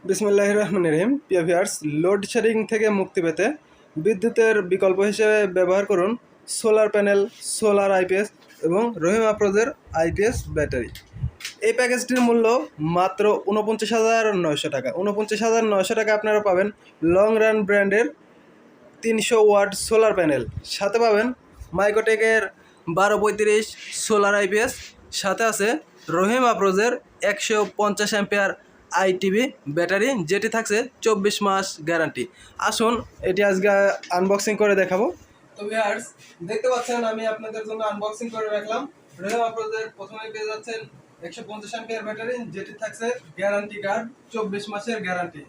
বিসমিল্লাহির রহমানির রহিম। প্রিয় ভিউয়ার্স, লোডশেডিং থেকে মুক্তি পেতে বিদ্যুতের বিকল্প হিসেবে ব্যবহার করুন সোলার প্যানেল, সোলার আইপিএস এবং রহিম আফরোজের আইপিএস ব্যাটারি। এই প্যাকেজটির মূল্য মাত্র 49,900 টাকা। 49,900 টাকা আপনারা পাবেন লং রান ব্র্যান্ডের 300 ওয়াট সোলার প্যানেল, সাথে পাবেন মাইক্রোটেকের 1235 সোলার আইপিএস, সাথে আছে রহিম আফরোজের 150 অ্যাম্পিয়ার আইটিভি ব্যাটারি, যেটি থাকছে 24 মাস গ্যারান্টি। আসুন এটি আজকে আনবক্সিং করে দেখাবো। তো ভিউয়ার্স, দেখতে পাচ্ছেন আমি আপনাদের জন্য আনবক্সিং করে রাখলাম। রহিম আফরোজের প্রথমেই পেয়ে যাচ্ছেন 150 অ্যাম্পিয়ার ব্যাটারি, যেটি থাকছে গ্যারান্টি কার্ড 24 মাসের গ্যারান্টি।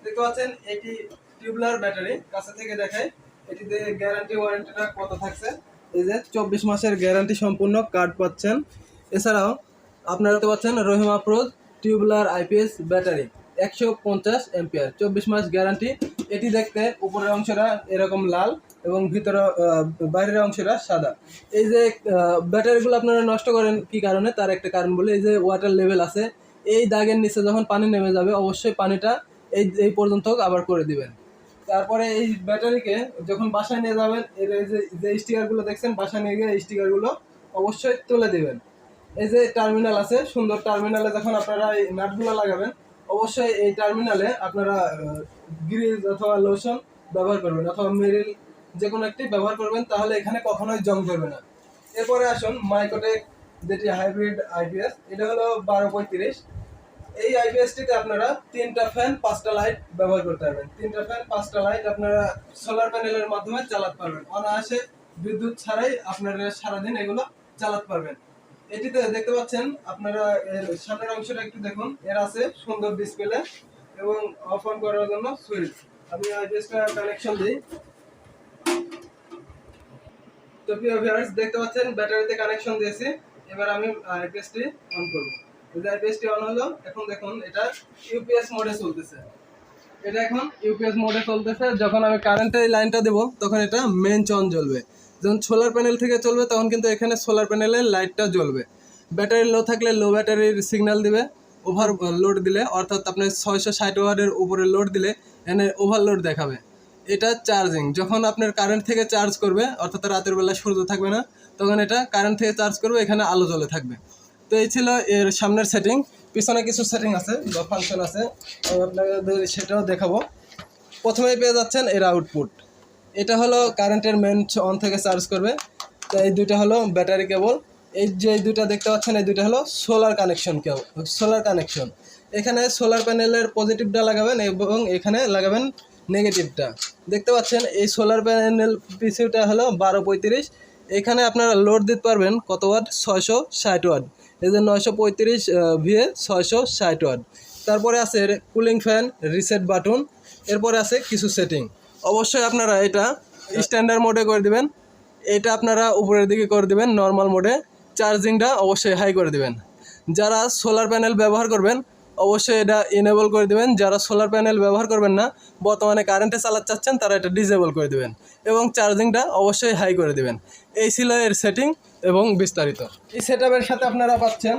দেখতে পাচ্ছেন এটি টিউবলার ব্যাটারি, কাছে থেকে দেখাই এটিতে গ্যারান্টি ওয়ারেন্টিটা কত থাকছে। এই যে 24 মাসের গ্যারান্টি সম্পূর্ণ কার্ড পাচ্ছেন। এছাড়াও আপনারা দেখতে পাচ্ছেন Rahim Afroz tubular IPS battery 150 ampere, 24 মাস গ্যারান্টি। এটি দেখতে উপরের অংশটা এরকম লাল এবং ভিতরে বাইরের অংশটা সাদা। এই যে ব্যাটারিগুলো আপনারা নষ্ট করেন কি কারণে, তার একটা কারণ বলে, এই যে ওয়াটার লেভেল আছে, এই দাগের নিচে যখন পানি নেমে যাবে অবশ্যই পানিটা এই পর্যন্ত আবার করে দিবেন। তারপরে এই ব্যাটারিকে যখন বাসায় নিয়ে যাবেন, এর এই যে স্টিকারগুলো দেখছেন, বাসায় নিয়ে গিয়ে এই স্টিকারগুলো অবশ্যই তুলে দেবেন। এই যে টার্মিনাল আছে, সুন্দর টার্মিনালে যখন আপনারা এই নাটগুলো লাগাবেন, অবশ্যই এই টার্মিনালে আপনারা গ্রিজ অথবা লোশন ব্যবহার করবেন অথবা মেরিল যে কোনো একটি ব্যবহার করবেন, তাহলে এখানে কখনোই জং ধরবে না। এরপরে আসুন মাইক্রোটেক, যেটি হাইব্রিড আইপিএস, এটা হলো 1235। এই আইপিএসটিতে আপনারা 3টা ফ্যান 5টা লাইট ব্যবহার করতে পারবেন। 3টা ফ্যান 5টা লাইট আপনারা সোলার প্যানেলের মাধ্যমে চালাতে পারবেন, অনায়াসে বিদ্যুৎ ছাড়াই আপনারা সারাদিন এগুলো চালাতে পারবেন। এটিতে দেখতে পাচ্ছেন আপনারা এর সামনের অংশটা একটু দেখুন, এর আছে সুন্দর ডিসপ্লে এবং অফ অন করার জন্য সুইচ। আমি আইপিএসটা কানেকশন দিই। তো প্রিয় ভিউয়ার্স, দেখতে পাচ্ছেন ব্যাটারিতে কানেকশন দিয়েছি। এবার আমি আইপিএসটি অন করব। আইপিএসটি অন হলো। এখন দেখুন এটা ইউপিএস মোডে চলতেছে। এটা এখন ইউপিএস মোডে চলতেছে। যখন আমি কারেন্টের লাইনটা দেবো তখন এটা মেন অন জ্বলবে। যখন সোলার প্যানেল থেকে চলবে তখন কিন্তু এখানে সোলার প্যানেলের লাইটটা জ্বলবে। ব্যাটারি লো থাকলে লো ব্যাটারির সিগন্যাল দিবে, ওভার লোড দিলে অর্থাৎ আপনার 660 ওয়াটের উপরে লোড দিলে এখানে ওভারলোড দেখাবে। এটা চার্জিং, যখন আপনার কারেন্ট থেকে চার্জ করবে অর্থাৎ রাতের বেলা সূর্য থাকবে না, তখন এটা কারেন্ট থেকে চার্জ করবে, এখানে আলো জ্বলে থাকবে। তো এই ছিল এর সামনের সেটিং। পিছনে কিছু সেটিং আছে বা ফাংশন আছে, আমি আপনাদের সেটাও দেখাবো। প্রথমেই পেয়ে যাচ্ছেন এর আউটপুট। এটা হলো কারেন্টের মেন অন থেকে চার্জ করবে। তো এই দুইটা হলো ব্যাটারি কেবল। এই যে দুইটা দেখতে পাচ্ছেন, এই দুইটা হলো সোলার কানেকশন কেবল, সোলার কানেকশন। এখানে সোলার প্যানেলের পজিটিভটা লাগাবেন এবং এখানে লাগাবেন নেগেটিভটা। দেখতে পাচ্ছেন এই সোলার প্যানেল পিসিটা হলো 1235। এখানে আপনারা লোড দিতে পারবেন কত ওয়াট, 660 ওয়াট। এই যে 935 ভিএ 660 ওয়াট। তারপরে আছে কুলিং ফ্যান, রিসেট বাটন, এরপরে আছে কিছু সেটিং। অবশ্যই আপনারা এটা স্ট্যান্ডার্ড মোডে করে দিবেন, এটা আপনারা উপরের দিকে করে দিবেন নর্মাল মোডে। চার্জিংটা অবশ্যই হাই করে দিবেন। যারা সোলার প্যানেল ব্যবহার করবেন অবশ্যই এটা এনেবল করে দিবেন। যারা সোলার প্যানেল ব্যবহার করবেন না, বর্তমানে কারেন্টে চালাতে চাচ্ছেন, তারা এটা ডিসেবল করে দিবেন এবং চার্জিংটা অবশ্যই হাই করে দিবেন। এই ছিল এর সেটিং এবং বিস্তারিত। এই সেটআপের সাথে আপনারা পাচ্ছেন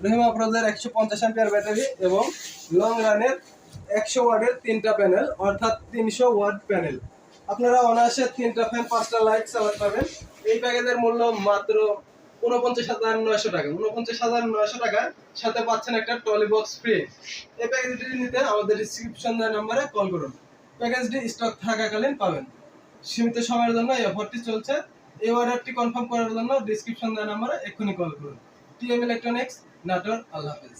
রহিম আফরোজের 150 অ্যাম্পিয়ার ব্যাটারি এবং লং রানের 100 ওয়াটের 3টা প্যানেল, অর্থাৎ 300 ওয়াট প্যানেল। আপনারা অনায়াসে 3টা ফ্যান 5টা লাইট চালাতে পারবেন। এই প্যাকেজের মূল্য মাত্র 49,900 টাকা। 49,900 টাকার সাথে পাচ্ছেন একটা টলি বক্স ফ্রি। এই প্যাকেজটি নিতে আমাদের ডিসক্রিপশন দেওয়া নম্বরে কল করুন। প্যাকেজটি স্টক থাকাকালীন পাবেন। সীমিত সময়ের জন্য এই অফারটি চলছে। এই অর্ডারটি কনফার্ম করার জন্য ডিসক্রিপশন দেওয়া নম্বরে এক্ষুনি কল করুন। TM electronics, Natore. আল্লাহ হাফেজ।